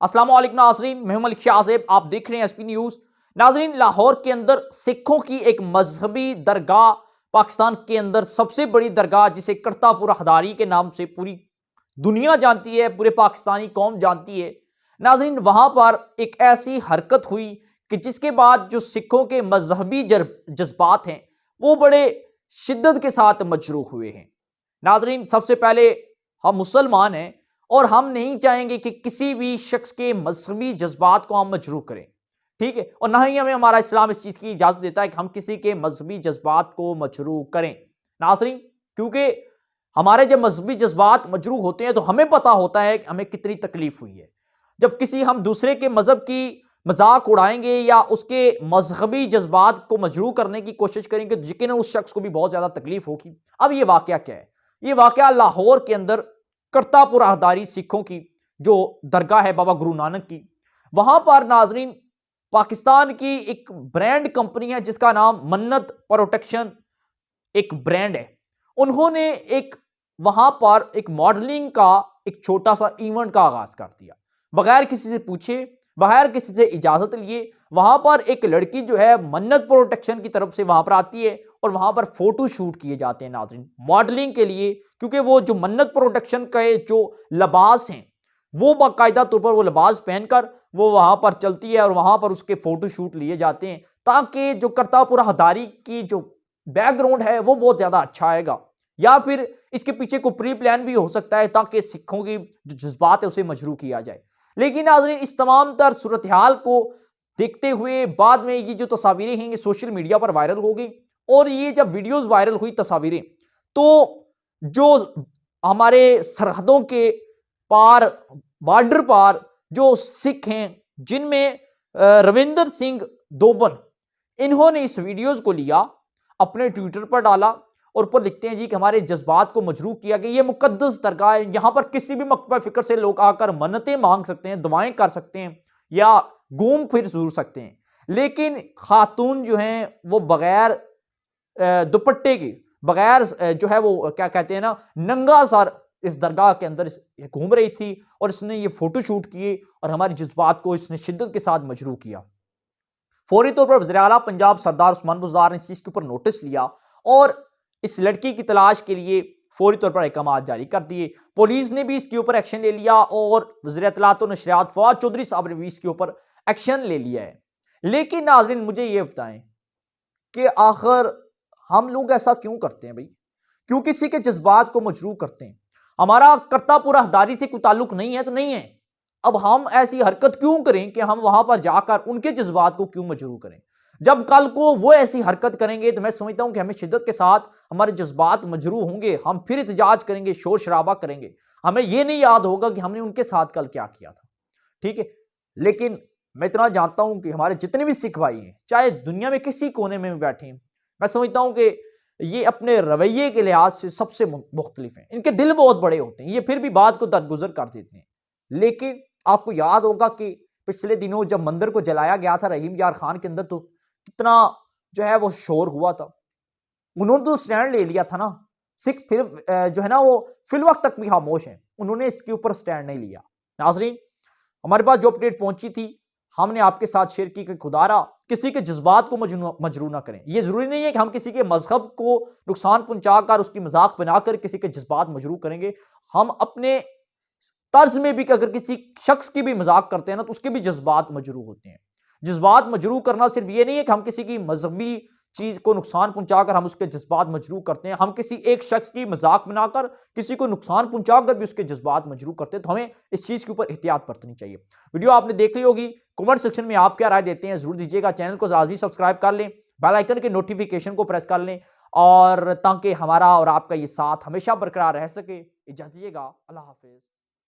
अस्सलाम वालेकुम नाज़रीन, मैं हूं मलिक शाहज़ेब, आप देख रहे हैं एसपी न्यूज़। नाज़रीन, लाहौर के अंदर सिखों की एक मजहबी दरगाह, पाकिस्तान के अंदर सबसे बड़ी दरगाह जिसे करतापुर हदारी के नाम से पूरी दुनिया जानती है, पूरे पाकिस्तानी कौम जानती है। नाज़रीन, वहां पर एक ऐसी हरकत हुई कि जिसके बाद जो सिखों के मजहबी जज्बात हैं वो बड़े शिद्दत के साथ मजरूह हुए हैं। नाज़रीन, सबसे पहले हम मुसलमान हैं और हम नहीं चाहेंगे कि किसी भी शख्स के मजहबी जज्बात को हम मजरूह करें, ठीक है, और ना ही हमें हमारा इस्लाम इस चीज़ की इजाज़त देता है कि हम किसी के मजहबी जज्बात को मजरूह करें। नाज़रीन, क्योंकि हमारे जब मजहबी जज्बात मजरूह होते हैं तो हमें पता होता है कि हमें कितनी तकलीफ हुई है। जब किसी हम दूसरे के मजहब की मजाक उड़ाएंगे या उसके मजहबी जज्बात को मजरूह करने की कोशिश करेंगे तो यकीनन उस शख्स को भी बहुत ज़्यादा तकलीफ होगी। अब ये वाकया क्या है? ये वाकया लाहौर के अंदर करतापुर हदारी सिखों की जो दरगाह है बाबा गुरु नानक की, वहां पर नाजरीन पाकिस्तान की एक ब्रांड कंपनी है जिसका नाम मन्नत प्रोटेक्शन एक ब्रांड है। उन्होंने एक वहां पर एक मॉडलिंग का एक छोटा सा इवेंट का आगाज कर दिया, बगैर किसी से पूछे, बगैर किसी से इजाजत लिए। वहां पर एक लड़की जो है मन्नत प्रोटेक्शन की तरफ से वहां पर आती है और वहां पर फोटो शूट किए जाते हैं नाज़रीन, मॉडलिंग के लिए। क्योंकि वो जो मन्नत प्रोटेक्शन के जो लिबास हैं वो बाकायदा तौर पर वो लिबास पहनकर वो वहां पर चलती है और वहां पर उसके फोटो शूट लिए जाते हैं, ताकि जो करतापुर हदारी की जो बैकग्राउंड है वो बहुत ज्यादा अच्छा आएगा। या फिर इसके पीछे को प्री प्लान भी हो सकता है ताकि सिखों की जो जज्बात है उसे मजरू किया जाए। लेकिन नाज़रीन, इस तमाम तर सूरत हाल को देखते हुए बाद में ये जो तस्वीरें हैं ये सोशल मीडिया पर वायरल हो गई। और ये जब वीडियोस वायरल हुई तस्वीरें, तो जो हमारे सरहदों के पार, बॉर्डर पार जो सिख हैं, जिनमें रविंदर सिंह दोबन, इन्होंने इस वीडियोस को लिया, अपने ट्विटर पर डाला और ऊपर लिखते हैं जी कि हमारे जज्बात को मजरूह किया गया। ये मुकद्दस दरगाह है, यहां पर किसी भी मकतबा फिक्र से लोग आकर मन्नतें मांग सकते हैं, दुआएं कर सकते हैं या घूम फिर जरूर सकते हैं। लेकिन खातून जो हैं वो बगैर दुपट्टे की, बगैर जो है वो क्या कहते हैं ना, नंगा सर इस दरगाह के अंदर घूम रही थी और इसने ये फोटो शूट किए और हमारे जज्बात को इसने शिद्दत के साथ मजरूह किया। फौरी तौर पर वज़ीर आला पंजाब सरदार उस्मान बुज़दार ने इस चीज के ऊपर नोटिस लिया और इस लड़की की तलाश के लिए फौरी तौर पर अहकाम जारी कर दिए। पुलिस ने भी इसके ऊपर एक्शन ले लिया और वज़ीर इत्तलात और नशरियात फवाद चौधरी साहब ने भी इसके ऊपर एक्शन ले लिया है। लेकिन नाज़रीन, मुझे ये बताएं कि आखिर हम लोग ऐसा क्यों करते हैं भाई? क्यों किसी के जज्बात को मजरूह करते हैं? हमारा करतापुर हदारी से कोई ताल्लुक नहीं है तो नहीं है। अब हम ऐसी हरकत क्यों करें कि हम वहां पर जाकर उनके जज्बात को क्यों मजरूह करें? जब कल को वो ऐसी हरकत करेंगे तो मैं समझता हूं कि हमें शिद्दत के साथ हमारे जज्बात मजरूह होंगे, हम फिर एहतजाज करेंगे, शोर शराबा करेंगे। हमें यह नहीं याद होगा कि हमने उनके साथ कल क्या किया था, ठीक है। लेकिन मैं इतना जानता हूं कि हमारे जितने भी सिख भाई हैं, चाहे दुनिया में किसी कोने में भी बैठे हैं, मैं समझता हूं कि ये अपने रवैये के लिहाज से सबसे मुख्तलिफ हैं। इनके दिल बहुत बड़े होते हैं, ये फिर भी बात को दरगुजर कर देते हैं। लेकिन आपको याद होगा कि पिछले दिनों जब मंदिर को जलाया गया था रहीम यार खान के अंदर, तो कितना जो है वो शोर हुआ था। उन्होंने तो स्टैंड ले लिया था ना। सिख फिर जो है ना वो फिल वक्त तक भी खामोश हैं, उन्होंने इसके ऊपर स्टैंड नहीं लिया। नाजरीन, हमारे पास जो अपडेट पहुंची थी हमने आपके साथ शेयर की कि खुदारा किसी के जज्बात को मजरू ना करें। यह जरूरी नहीं है कि हम किसी के मजहब को नुकसान पहुंचाकर उसकी मजाक बनाकर किसी के जज्बात मजरू करेंगे। हम अपने तर्ज में भी अगर किसी शख्स की भी मजाक करते हैं ना तो उसके भी जज्बात मजरू होते हैं। जज्बात मजरू करना सिर्फ ये नहीं है कि हम किसी की मजहबी चीज को नुकसान पहुंचाकर हम उसके जज्बात मजरू करते हैं, हम किसी एक शख्स की मजाक बनाकर किसी को नुकसान पहुंचाकर भी उसके जज्बात मजरू करते हैं। तो हमें इस चीज के ऊपर एहतियात बरतनी चाहिए। वीडियो आपने देख ली होगी, कमेंट सेक्शन में आप क्या राय देते हैं जरूर दीजिएगा। चैनल को लाजमी सब्सक्राइब कर लें, बेल आइकन के नोटिफिकेशन को प्रेस कर लें और ताकि हमारा और आपका ये साथ हमेशा बरकरार रह सके। इजाजत दीजिएगा। अल्लाह हाफिज।